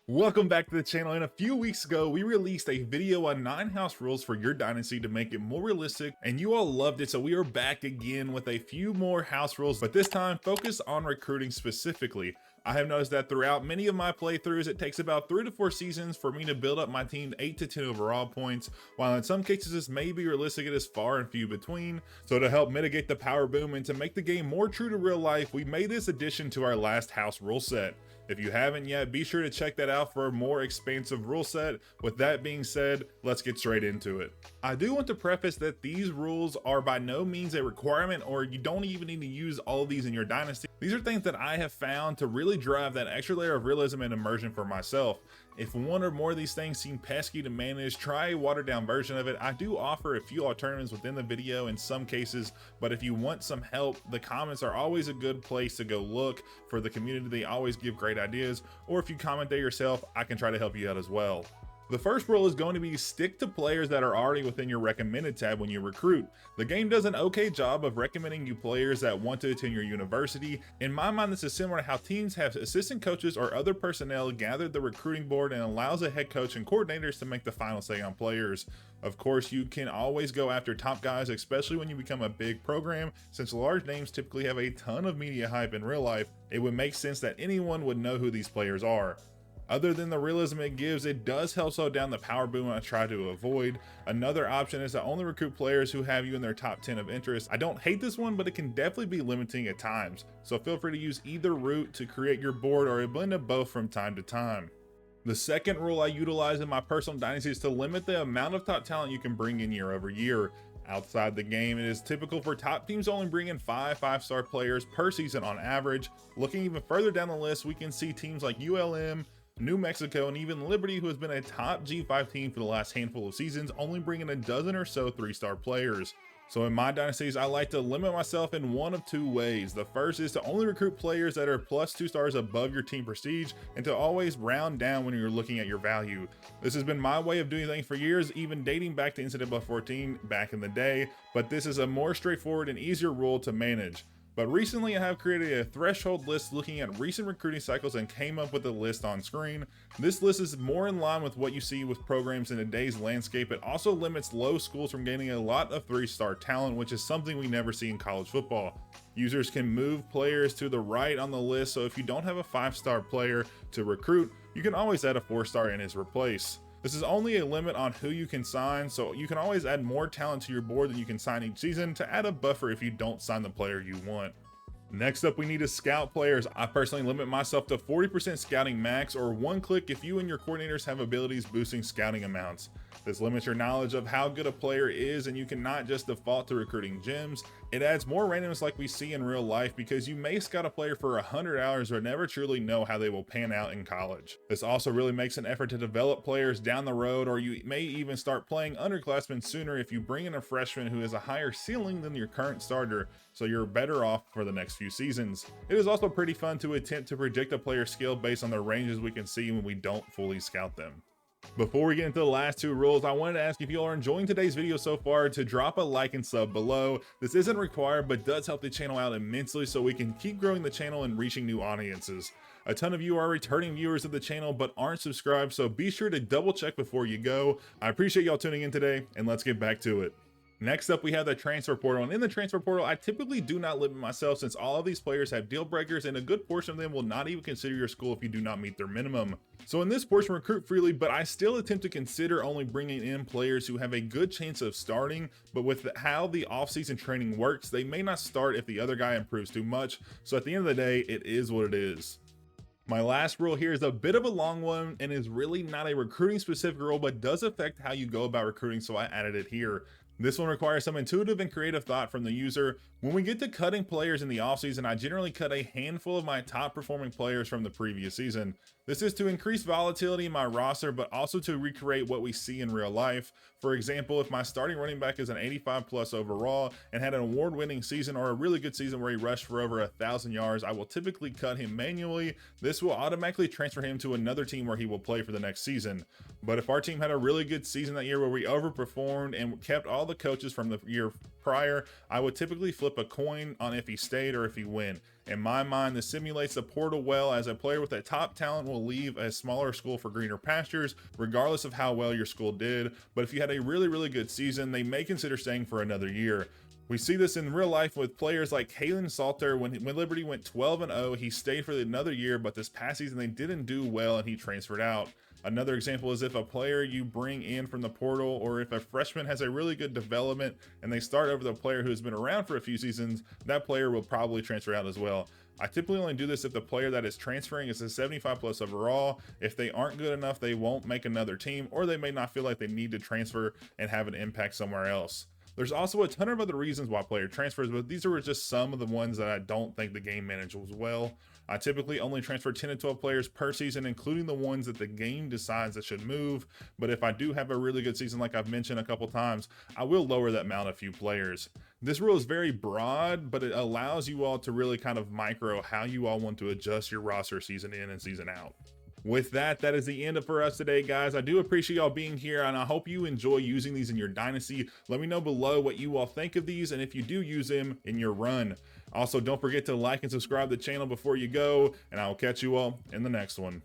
Welcome back to the channel. And a few weeks ago, we released a video on 9 house rules for your dynasty to make it more realistic, and you all loved it, so we are back again with a few more house rules, but this time focus on recruiting specifically. I have noticed that throughout many of my playthroughs, it takes about 3 to 4 seasons for me to build up my team to 8 to 10 overall points, while in some cases this may be realistic, it is far and few between. So to help mitigate the power boom and to make the game more true to real life, we made this addition to our last house rule set. If you haven't yet, be sure to check that out for a more expansive rule set. With that being said, let's get straight into it. I do want to preface that these rules are by no means a requirement, or you don't even need to use all of these in your dynasty. These are things that I have found to really drive that extra layer of realism and immersion for myself. If one or more of these things seem pesky to manage, try a watered down version of it. I do offer a few alternatives within the video in some cases, but if you want some help, the comments are always a good place to go look for the community. They always give great ideas, or if you comment there yourself, I can try to help you out as well. The first rule is going to be stick to players that are already within your recommended tab when you recruit. The game does an okay job of recommending you players that want to attend your university. In my mind, this is similar to how teams have assistant coaches or other personnel gather the recruiting board and allows a head coach and coordinators to make the final say on players. Of course, you can always go after top guys, especially when you become a big program. Since large names typically have a ton of media hype in real life, it would make sense that anyone would know who these players are. Other than the realism it gives, it does help slow down the power boom I try to avoid. Another option is to only recruit players who have you in their top 10 of interest. I don't hate this one, but it can definitely be limiting at times. So feel free to use either route to create your board, or a blend of both from time to time. The second rule I utilize in my personal dynasty is to limit the amount of top talent you can bring in year over year. Outside the game, it is typical for top teams to only bring in 5 5-star players per season on average. Looking even further down the list, we can see teams like ULM, New Mexico, and even Liberty, who has been a top G5 team for the last handful of seasons, only bringing a dozen or so 3-star players. So in my dynasties, I like to limit myself in one of two ways. The first is to only recruit players that are plus 2 stars above your team prestige, and to always round down when you're looking at your value. This has been my way of doing things for years, even dating back to Incident 14 back in the day, but this is a more straightforward and easier rule to manage. But recently I have created a threshold list looking at recent recruiting cycles and came up with a list on screen. This list is more in line with what you see with programs in today's landscape. It also limits low schools from gaining a lot of 3-star talent, which is something we never see in college football. Users can move players to the right on the list, so if you don't have a 5-star player to recruit, you can always add a 4-star in his replace. This is only a limit on who you can sign, so you can always add more talent to your board than you can sign each season to add a buffer if you don't sign the player you want. Next up, we need to scout players. I personally limit myself to 40% scouting max, or 1 click if you and your coordinators have abilities boosting scouting amounts. This limits your knowledge of how good a player is, and you cannot just default to recruiting gems. It adds more randomness like we see in real life, because you may scout a player for 100 hours but never truly know how they will pan out in college. This also really makes an effort to develop players down the road, or you may even start playing underclassmen sooner if you bring in a freshman who has a higher ceiling than your current starter, so you're better off for the next few seasons. It is also pretty fun to attempt to predict a player's skill based on the ranges we can see when we don't fully scout them. Before we get into the last 2 rules, I wanted to ask if you all are enjoying today's video so far to drop a like and sub below. This isn't required, but does help the channel out immensely so we can keep growing the channel and reaching new audiences. A ton of you are returning viewers of the channel but aren't subscribed, so be sure to double check before you go. I appreciate y'all tuning in today, and let's get back to it. Next up, we have the transfer portal, and in the transfer portal, I typically do not limit myself since all of these players have deal breakers, and a good portion of them will not even consider your school if you do not meet their minimum. So in this portion, recruit freely, but I still attempt to consider only bringing in players who have a good chance of starting, but with how the offseason training works, they may not start if the other guy improves too much. So at the end of the day, it is what it is. My last rule here is a bit of a long one and is really not a recruiting specific rule, but does affect how you go about recruiting, so I added it here. This one requires some intuitive and creative thought from the user. When we get to cutting players in the offseason, I generally cut a handful of my top performing players from the previous season. This is to increase volatility in my roster, but also to recreate what we see in real life. For example, if my starting running back is an 85 plus overall and had an award-winning season or a really good season where he rushed for over 1,000 yards, I will typically cut him manually. This will automatically transfer him to another team where he will play for the next season. But if our team had a really good season that year where we overperformed and kept all the coaches from the year prior, I would typically flip a coin on if he stayed or if he went. In my mind, this simulates the portal well, as a player with a top talent will leave a smaller school for greener pastures, regardless of how well your school did. But if you had a really good season, they may consider staying for another year. We see this in real life with players like Kalen Salter. When Liberty went 12-0, he stayed for another year, but this past season they didn't do well and he transferred out. Another example is if a player you bring in from the portal, or if a freshman has a really good development and they start over the player who's been around for a few seasons, that player will probably transfer out as well. I typically only do this if the player that is transferring is a 75+ overall. If they aren't good enough, they won't make another team, or they may not feel like they need to transfer and have an impact somewhere else. There's also a ton of other reasons why player transfers, but these are just some of the ones that I don't think the game manages well. I typically only transfer 10 to 12 players per season, including the ones that the game decides that should move. But if I do have a really good season, like I've mentioned a couple times, I will lower that amount a few players. This rule is very broad, but it allows you all to really kind of micro how you all want to adjust your roster season in and season out. With that is the end for us today, guys. I do appreciate y'all being here, and I hope you enjoy using these in your dynasty. Let me know below what you all think of these, and if you do use them in your run. Also, don't forget to like and subscribe to the channel before you go, and I will catch you all in the next one.